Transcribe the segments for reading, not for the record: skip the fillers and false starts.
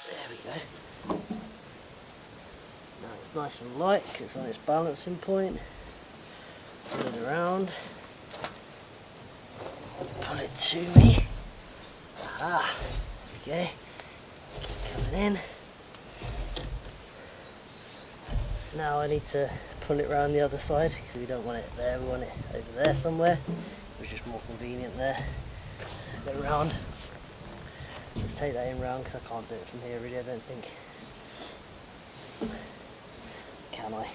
There we go. Now it's nice and light because it's on its balancing point. Pull it around. Pull it to me. Aha! There we go. Keep coming in. Now I need to pull it around the other side because we don't want it there, we want it over there somewhere. Which is more convenient there. Go around. Take that in round because I can't do it from here really, I don't think. Can I?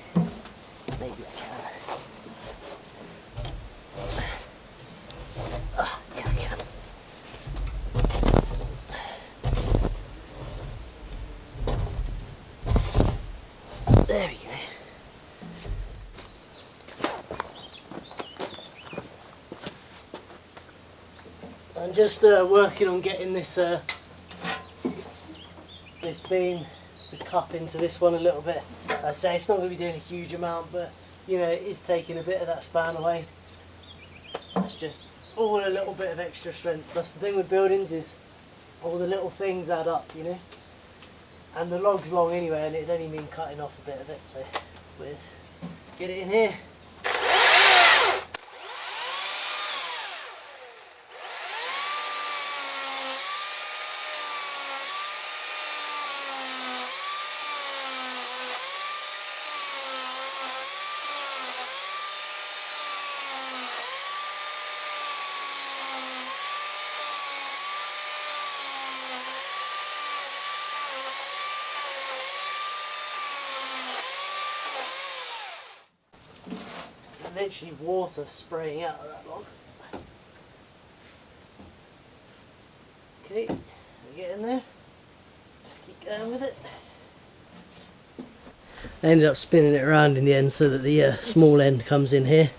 Maybe I can. Yeah, I can. There we go. I'm just working on getting this this beam to cup into this one a little bit. I say it's not going to be doing a huge amount, but you know, it is taking a bit of that span away. It's just all a little bit of extra strength. That's the thing with buildings, is all the little things add up, you know. And the log's long anyway, and it'd only mean cutting off a bit of it, so we'll get it in here. Literally water spraying out of that log. Okay, we get in there. Just keep going with it. I ended up spinning it around in the end so that the small end comes in here.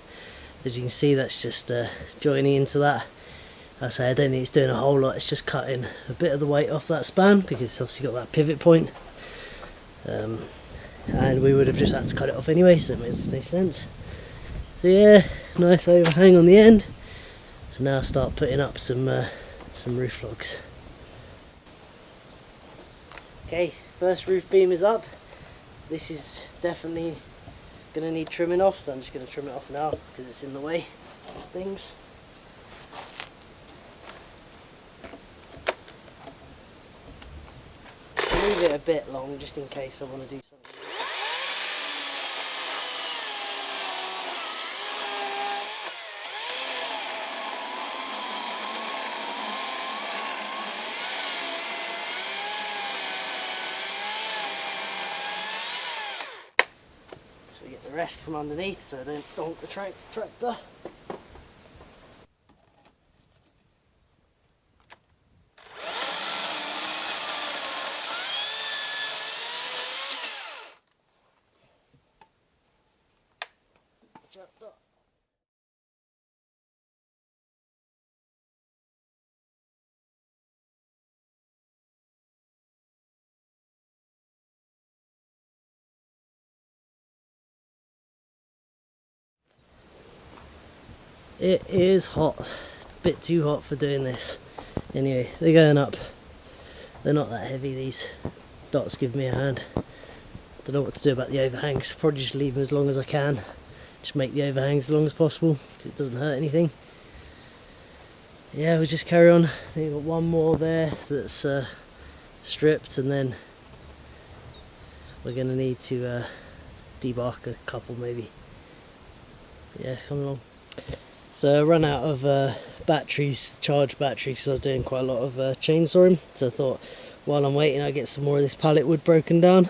As you can see, that's just joining into that. I say I don't think it's doing a whole lot, it's just cutting a bit of the weight off that span because it's obviously got that pivot point. And we would have just had to cut it off anyway, so it makes no sense. So yeah, nice overhang on the end. So now I'll start putting up some roof logs. Okay, first roof beam is up. This is definitely going to need trimming off, so I'm just going to trim it off now because it's in the way of things. I'll leave it a bit long just in case I want to do something. The rest from underneath so I don't donk the tractor. It is hot, a bit too hot for doing this. Anyway, they're going up. They're not that heavy, these dots give me a hand. Don't know what to do about the overhangs, probably just leave them as long as I can. Just make the overhangs as long as possible, because it doesn't hurt anything. Yeah, we'll just carry on. I think we've got one more there that's stripped, and then we're going to need to debark a couple maybe. Yeah, come along. So I run out of batteries, charged batteries, because I was doing quite a lot of chainsawing. So I thought while I'm waiting I'll get some more of this pallet wood broken down,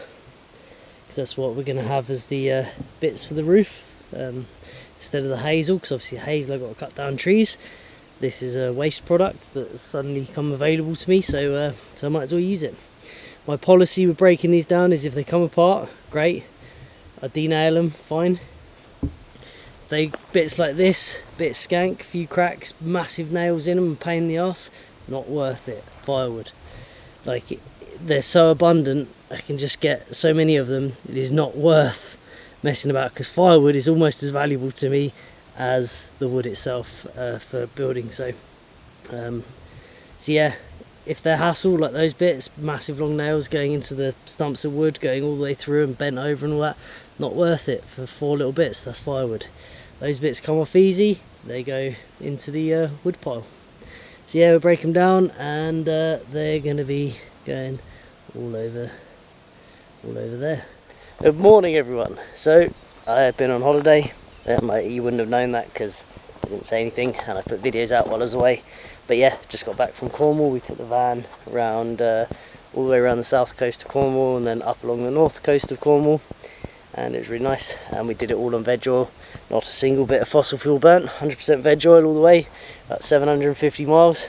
because that's what we're going to have as the bits for the roof instead of the hazel, because obviously hazel I've got to cut down trees. This is a waste product that's suddenly come available to me, so I might as well use it. My policy with breaking these down is if they come apart, great, I denail them, fine. bits like this, bit skank, few cracks, massive nails in them, and pain in the arse, not worth it. Firewood, like they're so abundant, I can just get so many of them. It is not worth messing about, because firewood is almost as valuable to me as the wood itself for building. So yeah, if they're hassle like those bits, massive long nails going into the stumps of wood, going all the way through and bent over and all that, not worth it for 4 little bits. That's firewood. Those bits come off easy, they go into the wood pile. So yeah, we'll break them down, and they're going to be going all over there. Good morning everyone. So I have been on holiday. You wouldn't have known that because I didn't say anything and I put videos out while I was away. But yeah, just got back from Cornwall. We took the van around all the way around the south coast of Cornwall and then up along the north coast of Cornwall, and it was really nice. And we did it all on veg oil, not a single bit of fossil fuel burnt, 100% veg oil all the way, about 750 miles.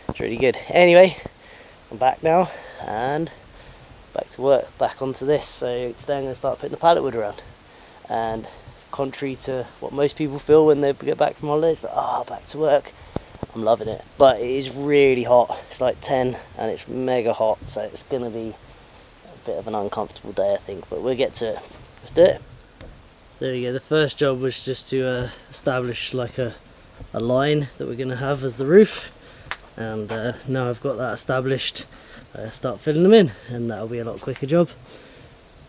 It's really good. Anyway, I'm back now and back to work, back onto this. So today I'm going to start putting the pallet wood around, and contrary to what most people feel when they get back from holidays, like, back to work, I'm loving it. But it is really hot. It's like 10 and it's mega hot, so it's going to be a bit of an uncomfortable day, I think, but we'll get to it. Let's do it. There we go. The first job was just to establish like a line that we're going to have as the roof, and now I've got that established, start filling them in, and that'll be a lot quicker job.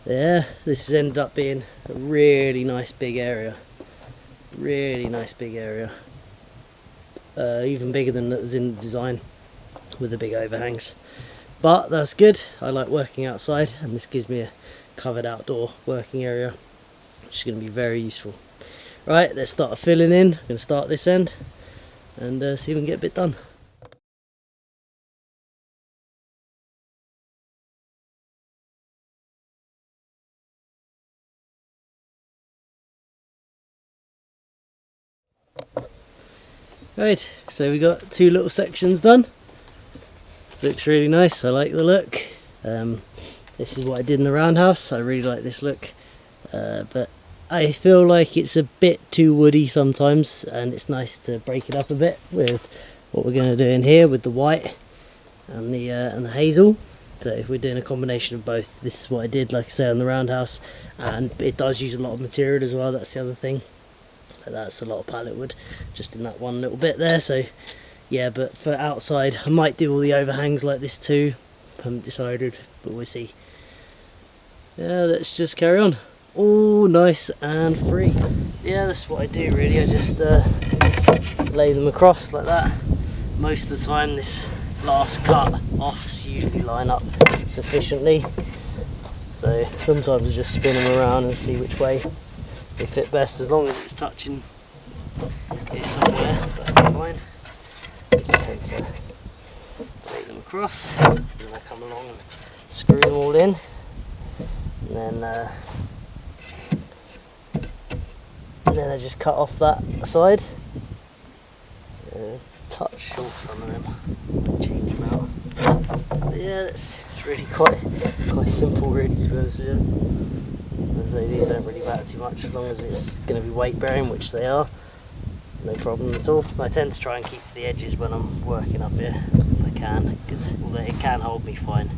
Yeah, this has ended up being a really nice big area. Really nice big area. Even bigger than that was in the design, with the big overhangs. But that's good. I like working outside, and this gives me a covered outdoor working area, which is going to be very useful. Right, let's start filling in. I'm going to start this end and see if we can get a bit done. Right, so we got 2 little sections done. Looks really nice. I like the look. This is what I did in the roundhouse. I really like this look, but I feel like it's a bit too woody sometimes, and it's nice to break it up a bit with what we're going to do in here with the white and the hazel. So if we're doing a combination of both, this is what I did, like I say, on the roundhouse, and it does use a lot of material as well. That's the other thing. That's a lot of pallet wood just in that one little bit there. So yeah, but for outside I might do all the overhangs like this too. I haven't decided, but we'll see. Yeah, let's just carry on. All nice and free. Yeah, that's what I do really. I just lay them across like that. Most of the time this last cut offs usually line up sufficiently, so sometimes I just spin them around and see which way they fit best, as long as it's touching it somewhere. That'll be fine. I just tend to lay them across, and then I come along and screw them all in, and then I just cut off that side. Touch short some of them, change them out. But yeah, it's really quite simple really, to be honest with you. As though these don't really matter too much, as long as it's going to be weight bearing, which they are, no problem at all. I tend to try and keep to the edges when I'm working up here if I can, because although it can hold me fine,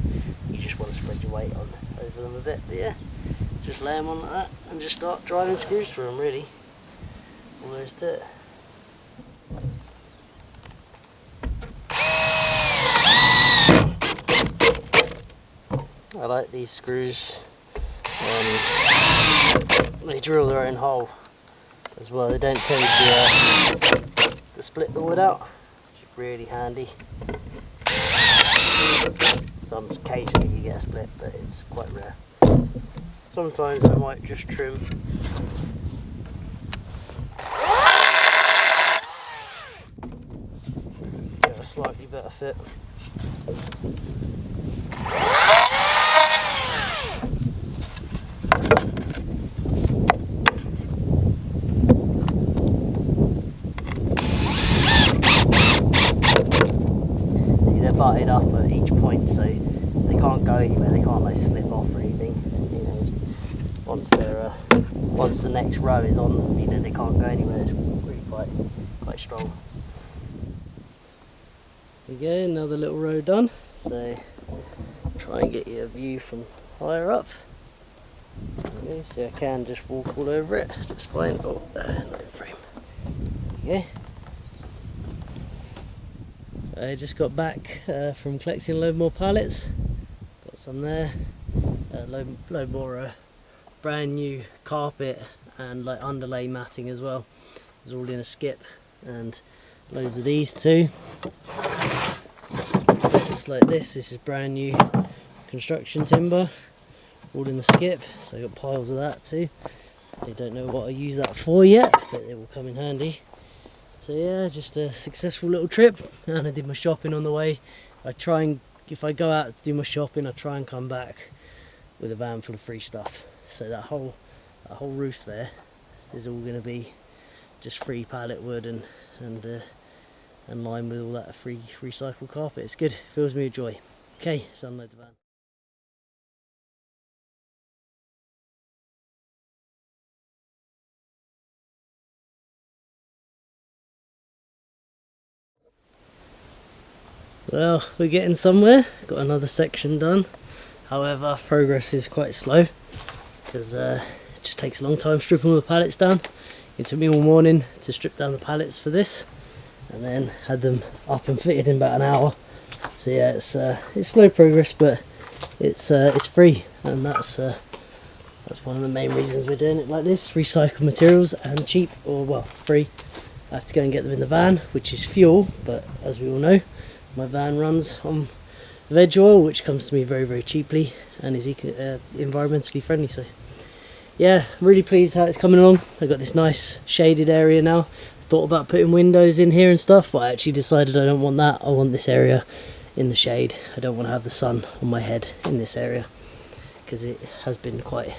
you just want to spread your weight on over them a bit. But yeah, just lay them on like that and just start driving screws through them, really. All there is to it. I like these screws. They drill their own hole as well. They don't tend to split the wood out, which is really handy. Occasionally you get a split, but it's quite rare. Sometimes I might just trim. Get a slightly better fit. Butted up at each point, so they can't go anywhere. They can't like slip off or anything. You know, once once the next row is on, you know, they can't go anywhere. It's really quite strong. There we go, another little row done. So try and get you a view from higher up. Okay, so I can just walk all over it, that's fine. Oh, not in frame. There we go. I just got back from collecting a load more pallets. Got some there. Load more brand new carpet and like underlay matting as well. It was all in a skip, and loads of these too. Bits like this is brand new construction timber, all in the skip, so I got piles of that too. I don't know what I use that for yet, but it will come in handy. So yeah, just a successful little trip, and I did my shopping on the way. If I go out to do my shopping, I try and come back with a van full of free stuff. So that whole roof there is all going to be just free pallet wood and lined with all that free recycled carpet. It's good, fills me with joy. Okay, let's unload the van. Well, we're getting somewhere. Got another section done. However, progress is quite slow because it just takes a long time stripping all the pallets down. It took me all morning to strip down the pallets for this, and then had them up and fitted in about an hour. So yeah, it's slow progress, but it's free, and that's one of the main reasons we're doing it like this. Recycled materials and cheap, or well, free. I have to go and get them in the van, which is fuel, but as we all know, my van runs on veg oil, which comes to me very, very cheaply and is environmentally friendly. So yeah, I'm really pleased how it's coming along. I've got this nice shaded area now. Thought about putting windows in here and stuff, but I actually decided I don't want that. I want this area in the shade. I don't want to have the sun on my head in this area, because it has been quite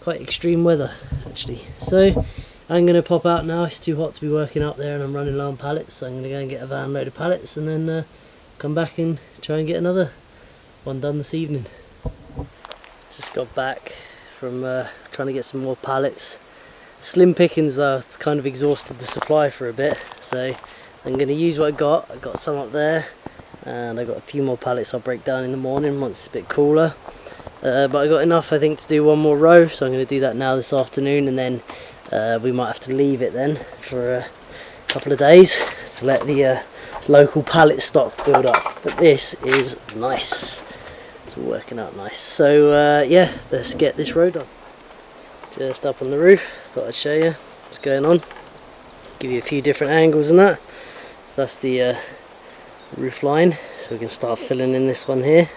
extreme weather actually. So I'm going to pop out now. It's too hot to be working up there and I'm running low on pallets, so I'm going to go and get a van load of pallets and then come back and try and get another one done this evening. Just got back from trying to get some more pallets. Slim pickings though, I've kind of exhausted the supply for a bit, so I'm going to use what I got. I got some up there, and I got a few more pallets I'll break down in the morning once it's a bit cooler. But I got enough, I think, to do one more row, so I'm going to do that now this afternoon, and then we might have to leave it then for a couple of days to let the local pallet stock build up. But this is nice. It's all working out nice. So yeah, let's get this row done. Just up on the roof, thought I'd show you what's going on. Give you a few different angles and that. So that's the roof line. So we can start filling in this one here.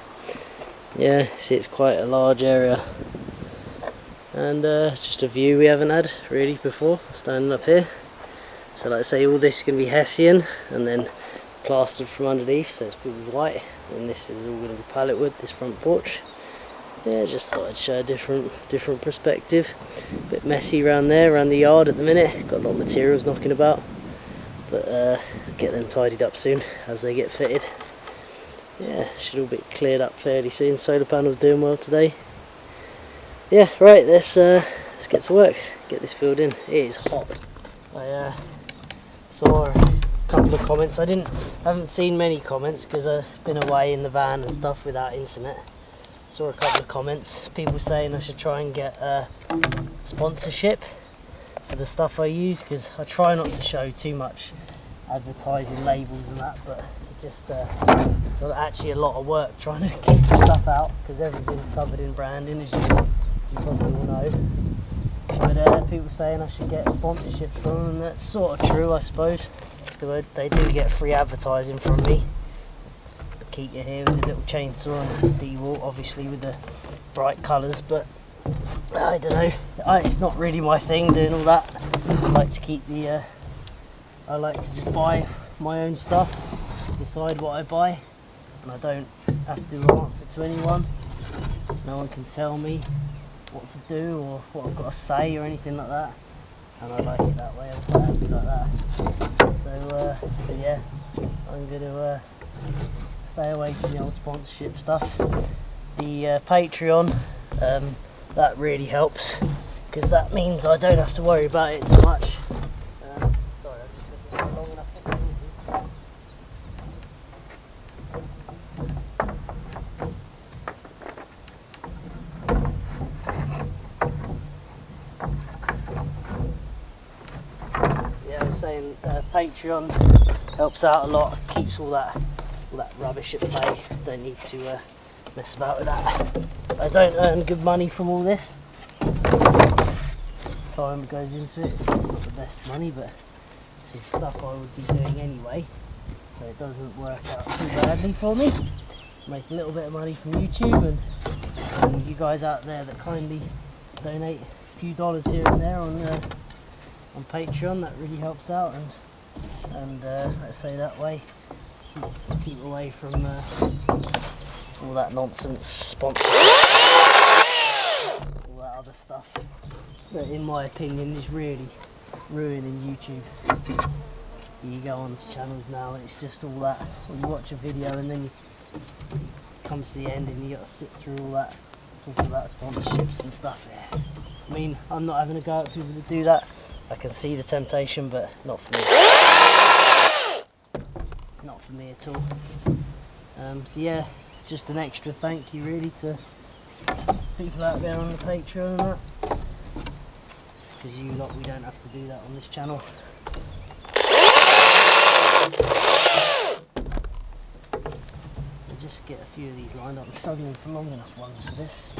Yeah, see, it's quite a large area. And just a view we haven't had really before, standing up here. So like I say, all this can be Hessian and then plastered from underneath, so it's all white, and this is all going to be pallet wood, this front porch. Yeah, just thought I'd show a different perspective. A bit messy around there, around the yard at the minute. Got a lot of materials knocking about, but get them tidied up soon as they get fitted. Yeah, should all be cleared up fairly soon. Solar panels doing well today. Yeah, right, let's get to work, get this filled in. It is hot. I saw a couple of comments. I haven't seen many comments because I've been away in the van and stuff without internet. Saw a couple of comments, people saying I should try and get sponsorship for the stuff I use, because I try not to show too much advertising labels and that, but it just so actually a lot of work trying to keep the stuff out, because everything's covered in branding, as you probably all know. But people saying I should get sponsorship from them, and that's sort of true, I suppose, because they do get free advertising from me. Keep you here with a little chainsaw and D-wall, obviously with the bright colours, but I don't know, it's not really my thing doing all that. I like to keep the I like to just buy my own stuff, decide what I buy, and I don't have to answer to anyone. No one can tell me what to do or what I've got to say or anything like that, and I like it that way. I'm quite happy like that. So yeah, I'm going to stay away from the old sponsorship stuff. The Patreon, that really helps, because that means I don't have to worry about it too much. Sorry, I'm just looking long enough. Yeah, I was saying Patreon helps out a lot, keeps all that rubbish at bay. Don't need to mess about with that. I don't earn good money from all this. Time goes into it. It's not the best money, but this is stuff I would be doing anyway, so it doesn't work out too badly for me. Make a little bit of money from YouTube, and you guys out there that kindly donate a few dollars here and there on Patreon, that really helps out, and let's say that way keep away from all that nonsense sponsorship, all that other stuff that in my opinion is really ruining YouTube. You go on to channels now and it's just all that, you watch a video and then you come to the end and you got to sit through all that talking about sponsorships and stuff. Yeah. I mean, I'm not having a go at people that do that. I can see the temptation, but not for me. Not for me at all. So yeah, just an extra thank you really to people out there on the Patreon and that. It's because you lot, we don't have to do that on this channel. I'll just get a few of these lined up. I'm struggling for long enough ones for this.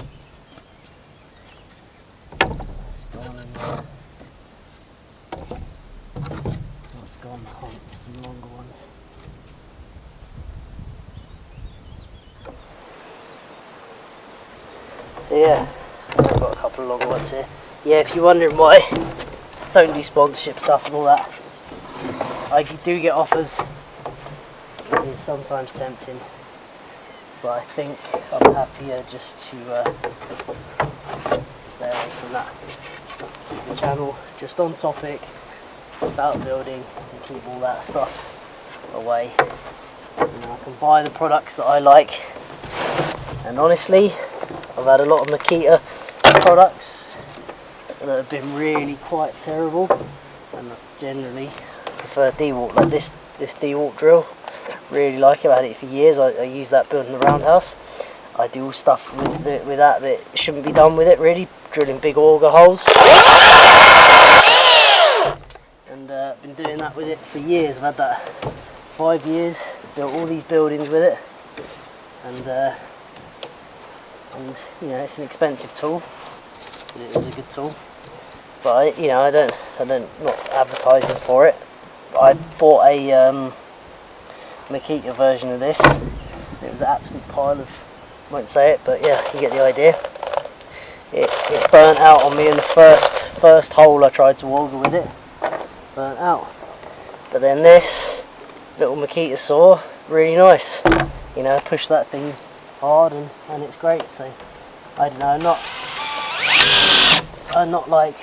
Let's go on and let's go on the hunt for some longer ones. So yeah, I've got a couple of longer ones here. Yeah, if you're wondering why I don't do sponsorship stuff and all that, I do get offers. It is sometimes tempting, but I think I'm happier just to stay away from that. Keep the channel just on topic about building and keep all that stuff away. You know, I can buy the products that I like, and honestly, I've had a lot of Makita products that have been really quite terrible, and I generally prefer DeWalt, like this DeWalt drill. Really like it. I've had it for years. I use that building the roundhouse. I do stuff with that shouldn't be done with it really, drilling big auger holes. And I've been doing that with it for years. I've had that 5 years, built all these buildings with it, and you know, it's an expensive tool, but it is a good tool. But not advertising for it. I bought a Makita version of this. It was an absolute pile of, won't say it, but yeah, you get the idea. It burnt out on me in the first hole I tried to auger with it. Burnt out. But then this little Makita saw, really nice. You know, push that thing hard and it's great. So I don't know, I'm not like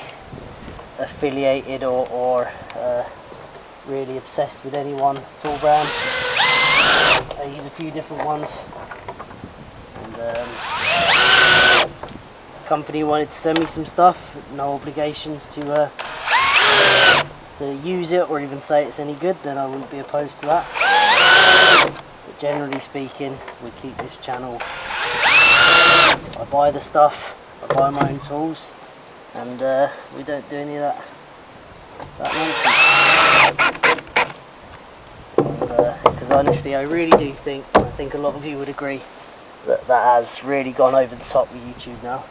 affiliated or really obsessed with any one tool brand. I use a few different ones, and the company wanted to send me some stuff, no obligations to use it or even say it's any good, then I wouldn't be opposed to that. But generally speaking, we keep this channel, I buy the stuff, I buy my own tools, and we don't do any of that nonsense. Because honestly, I really do think, I think a lot of you would agree, that has really gone over the top with YouTube now.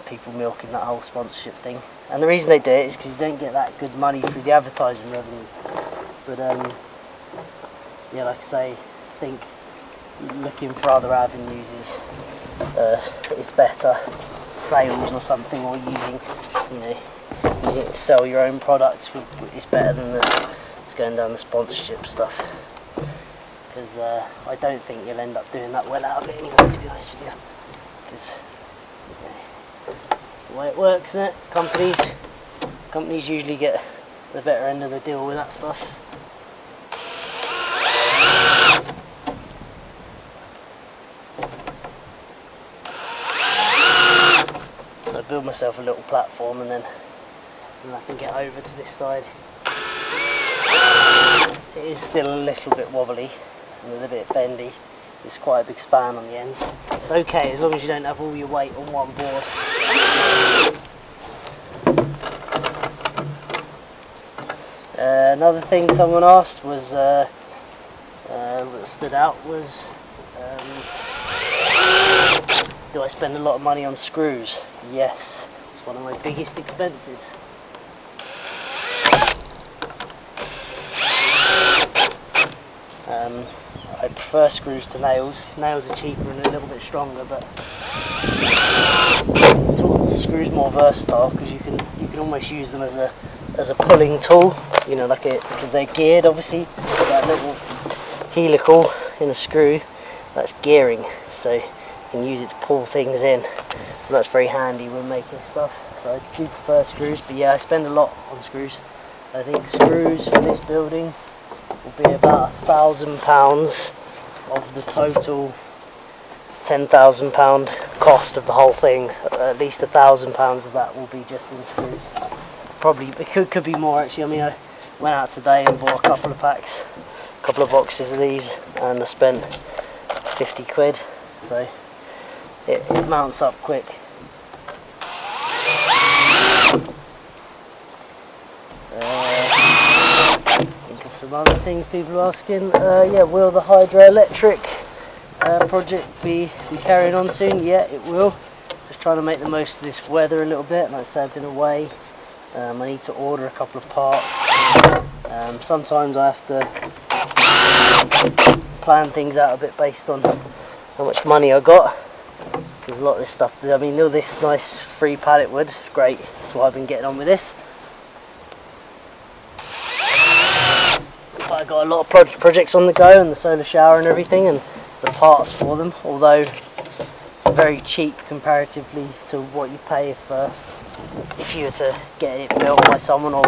People milking that whole sponsorship thing. And the reason they do it is because you don't get that good money through the advertising revenue. But yeah, like I say, I think looking for other avenues is better. Sales or something, or using it to sell your own products is better than going down the sponsorship stuff. Because I don't think you'll end up doing that well out of it anyway, to be honest with you. Because it's the way it works, isn't it? Companies usually get the better end of the deal with that stuff. So build myself a little platform, and then I can get over to this side. It is still a little bit wobbly and a little bit bendy. It's quite a big span on the ends. It's okay as long as you don't have all your weight on one board. Another thing someone asked was, that stood out was, do I spend a lot of money on screws? Yes, it's one of my biggest expenses. I prefer screws to nails. Nails are cheaper and a little bit stronger, but screws more versatile because you can almost use them as a pulling tool. You know, because they're geared, obviously. That little helical in a screw, that's gearing, so you can use it to pull things in, and that's very handy when making stuff. So I do prefer screws, but yeah, I spend a lot on screws. I think screws for this building will be about £1,000 of the total £10,000 cost of the whole thing. At least £1,000 of that will be just in screws. Probably it could be more actually. I mean, I went out today and bought a couple of boxes of these, and I spent 50 quid, so it mounts up quick. Think of some other things people are asking. Yeah, will the hydroelectric project be carrying on soon? Yeah, it will. Just trying to make the most of this weather a little bit. Like I said, I've been away. I need to order a couple of parts. Sometimes I have to plan things out a bit based on how much money I got. There's a lot of this stuff. I mean, all this nice free pallet wood, great. That's why I've been getting on with this. But I got a lot of projects on the go, and the solar shower and everything, and the parts for them. Although very cheap comparatively to what you pay if you were to get it built by someone or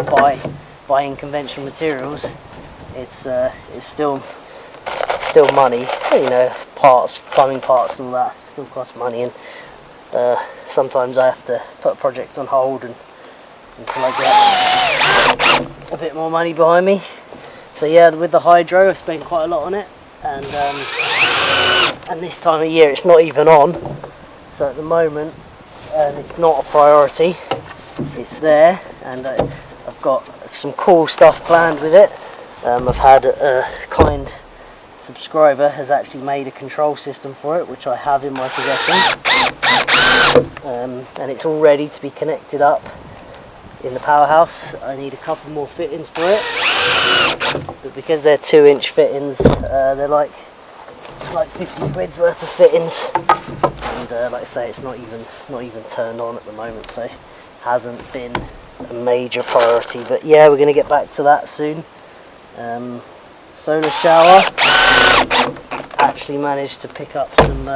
buying conventional materials. It's still money, you know, parts, plumbing parts and all that still cost money, and sometimes I have to put projects on hold until I get a bit more money behind me. So yeah, with the hydro I spent quite a lot on it, and this time of year it's not even on, so at the moment it's not a priority. It's there, and I've got some cool stuff planned with it. I've had a kind subscriber has actually made a control system for it, which I have in my possession, and it's all ready to be connected up in the powerhouse. I need a couple more fittings for it, but because they're 2-inch fittings, they're like 50 quid's worth of fittings, and like I say, it's not even turned on at the moment, so hasn't been a major priority. But yeah, we're going to get back to that soon. Solar shower, actually managed to pick up some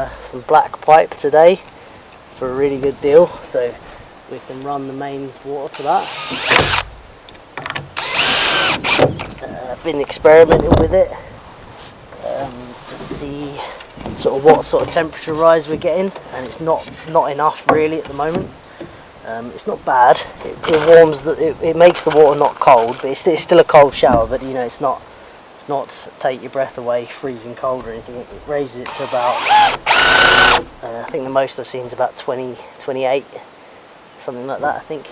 black pipe today for a really good deal, so we can run the mains water for that. I've been experimenting with it to see sort of what sort of temperature rise we're getting, and it's not enough really at the moment. It's not bad. It warms it makes the water not cold, but it's still a cold shower. But you know, it's not take your breath away, freezing cold or anything. It raises it to about I think the most I've seen is about 20, 28, something like that, I think.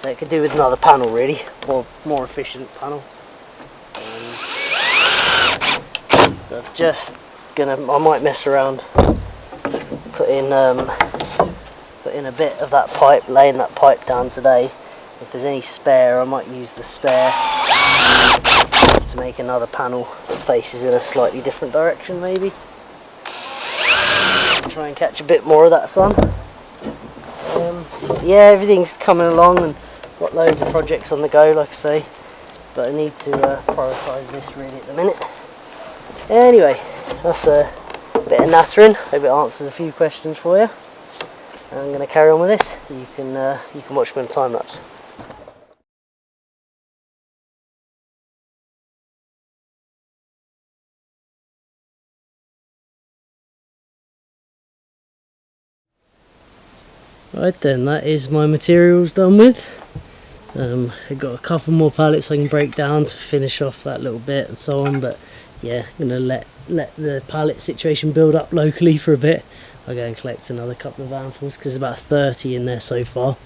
So it could do with another panel really, or more efficient panel. So I'm just I might mess around, put in a bit of that pipe, laying that pipe down today. If there's any spare, I might use the spare to make another panel that faces in a slightly different direction maybe. Try and catch a bit more of that sun. Yeah, everything's coming along, and got loads of projects on the go, like I say, but I need to prioritise this really at the minute. Anyway, that's a bit of nattering. Hope it answers a few questions for you. I'm going to carry on with this. You can watch me on time lapse. Right then, that is my materials done with. I've got a couple more pallets I can break down to finish off that little bit and so on, but yeah, I'm going to let the pallet situation build up locally for a bit. I'll go and collect another couple of handfuls because there's about 30 in there so far.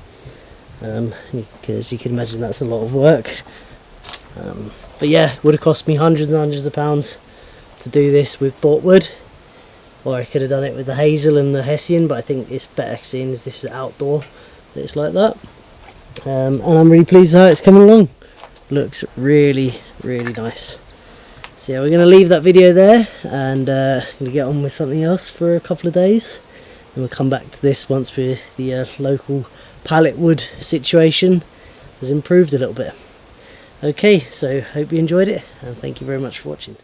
Because you can imagine that's a lot of work. But yeah, it would have cost me hundreds and hundreds of pounds to do this with Portwood, or I could have done it with the hazel and the hessian, but I think it's better seeing as this is outdoor that it's like that. And I'm really pleased how it's coming along. Looks really nice. So yeah, we're going to leave that video there and going to get on with something else for a couple of days, and we'll come back to this once the local pallet wood situation has improved a little bit. Okay, so hope you enjoyed it, and thank you very much for watching.